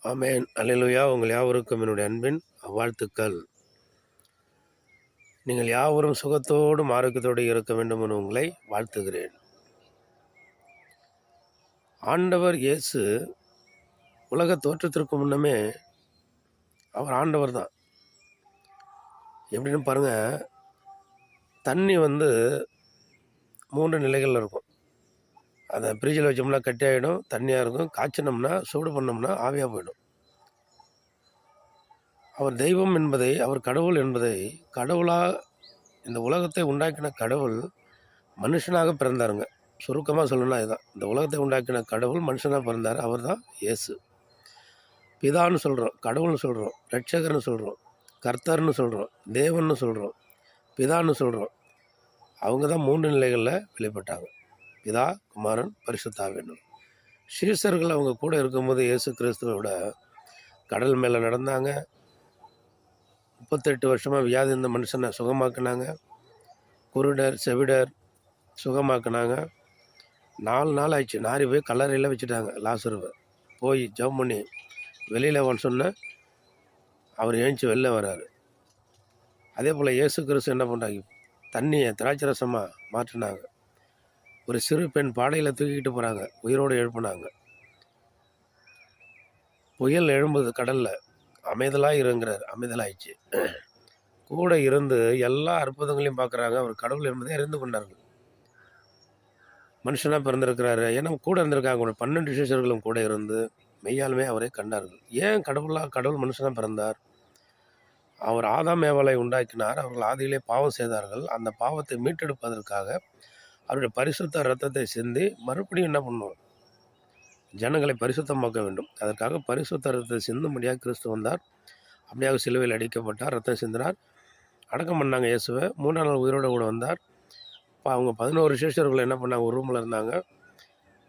ஆமென். அல்லேலூயா. உங்கள் யாவருக்கும் என்னுடைய அன்பின் வாழ்த்துக்கள். நீங்கள் யாவரும் சுகத்தோடும் ஆரோக்கியத்தோடு இருக்க வேண்டும் என உங்களை வாழ்த்துகிறேன். ஆண்டவர் இயேசு உலக தோற்றத்திற்கு முன்னமே அவர் ஆண்டவர் தான். எப்படின்னு பாருங்க, தண்ணி 3 நிலைகளில் இருக்கும். அதை ஃப்ரிட்ஜில் வச்சோம்னா கட்டி ஆகிடும், தண்ணியாக இருக்கும். காய்ச்சினோம்னா சூடு பண்ணோம்னா ஆவியாக போயிடும். அவர் தெய்வம் என்பதை, அவர் கடவுள் என்பதை, கடவுளாக இந்த உலகத்தை உண்டாக்கின கடவுள் மனுஷனாக பிறந்தாருங்க. சுருக்கமாக சொல்லணும்னா இதுதான். இந்த உலகத்தை உண்டாக்கின கடவுள் மனுஷனாக பிறந்தார். அவர் தான் இயேசு. பிதான்னு சொல்கிறோம், கடவுள்னு சொல்கிறோம், ரட்சகர்னு சொல்கிறோம், கர்த்தர்னு சொல்கிறோம், தேவன்னு சொல்கிறோம், பிதான்னு சொல்கிறோம். அவங்க தான் 3 நிலைகளில் வெளிப்பட்டாங்க. பிதா, குமாரன், பரிசுத்த ஆவியானவர். சீசர்கள் அவங்க கூட இருக்கும்போது இயேசு கிறிஸ்துவோட கடல் மேலே நடந்தாங்க. 38 வருஷமாக வியாதி இருந்த மனுஷனை சுகமாக்குனாங்க. குருடர், செவிடர் சுகமாக்குனாங்க. 4 நாள் ஆயிடுச்சு. நாரி போய் கல்லறையில் வச்சுட்டாங்க லாசருவை. போய் ஜெபம் பண்ணி வெளியில் அவன் சொன்ன அவர் எழுந்துச்சி வெளில வர்றாரு. அதே போல் இயேசு கிறிஸ்து என்ன பண்ணுறாங்க, தண்ணியை திராட்சை ரசமாக மாற்றினாங்க. ஒரு சிறு பெண் பாடையில் தூக்கிக்கிட்டு போகிறாங்க, உயிரோடு எழுப்புனாங்க. புயல் எழும்புது கடலில், அமைதலாக இருங்கிறார், அமைதலாகிடுச்சு. கூட இருந்து எல்லா அற்புதங்களையும் பார்க்குறாங்க. அவர் கடவுள் என்பதை அறிந்து கொண்டார்கள். மனுஷனாக பிறந்திருக்கிறாரு. ஏன்னா கூட இருந்திருக்காங்க. ஒரு 12 சிஷ்யர்களும் கூட இருந்து மெய்யாலுமே அவரை கண்டார்கள். ஏன் கடவுள் மனுஷனாக பிறந்தார்? அவர் ஆதாம் ஏவாளை உண்டாக்கினார். அவர்கள் ஆதியிலே பாவம் செய்தார்கள். அந்த பாவத்தை மீட்டெடுப்பதற்காக அவருடைய பரிசுத்த இரத்தத்தை சிந்தி மறுபடியும் என்ன பண்ணுவோம், ஜனங்களை பரிசுத்தமாக்க வேண்டும். அதற்காக பரிசுத்த இரத்தத்தை சிந்தும்படியாக கிறிஸ்து வந்தார். அப்படியாக சிலுவையில் அடிக்கப்பட்டார், ரத்தம் சிந்தினார், அடக்கம் பண்ணாங்க இயேசுவை. 3ஆம் நாள் உயிரோடு கூட வந்தார். இப்போ அவங்க 11 சிஷ்யர்கள் என்ன பண்ணாங்க, ஒரு ரூமில் இருந்தாங்க.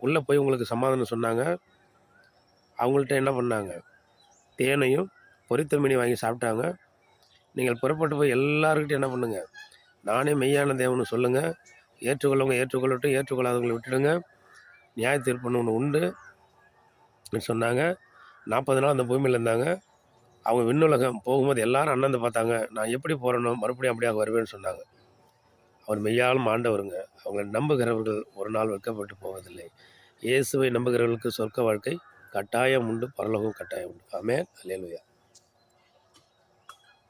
உள்ளே போய் உங்களுக்கு சமாதானம் சொன்னாங்க. அவங்கள்ட்ட என்ன பண்ணாங்க, தேனையும் பொரித்த மீனி வாங்கி சாப்பிட்டாங்க. நீங்கள் புறப்பட்டு போய் எல்லாருக்கிட்டையும் என்ன பண்ணுங்கள், நானே மெய்யான தேவன்னு சொல்லுங்கள். ஏற்றுக்கொள்ளவங்க ஏற்றுக்கொள்ளட்டும், ஏற்றுக்கொள்ளாதவங்களை விட்டுடுங்க. நியாய தீர்ப்புன்னு ஒன்று உண்டு சொன்னாங்க. 40 நாள் அந்த பூமியில் இருந்தாங்க. அவங்க விண்ணுலகம் போகும்போது எல்லாரும் அண்ணந்து பார்த்தாங்க. நான் எப்படி போகிறேனோ மறுபடியும் அப்படியாக வருவேன்னு சொன்னாங்க. அவர் மெய்யாலும் ஆண்டவருங்க. அவங்களை நம்புகிறவர்கள் ஒரு நாள் வெட்கப்பட்டு போவதில்லை. இயேசுவை நம்புகிறவர்களுக்கு சொர்க்க வாழ்க்கை கட்டாயம் உண்டு, பரலோகம் கட்டாயம் உண்டு. ஆமென். அல்லேலூயா.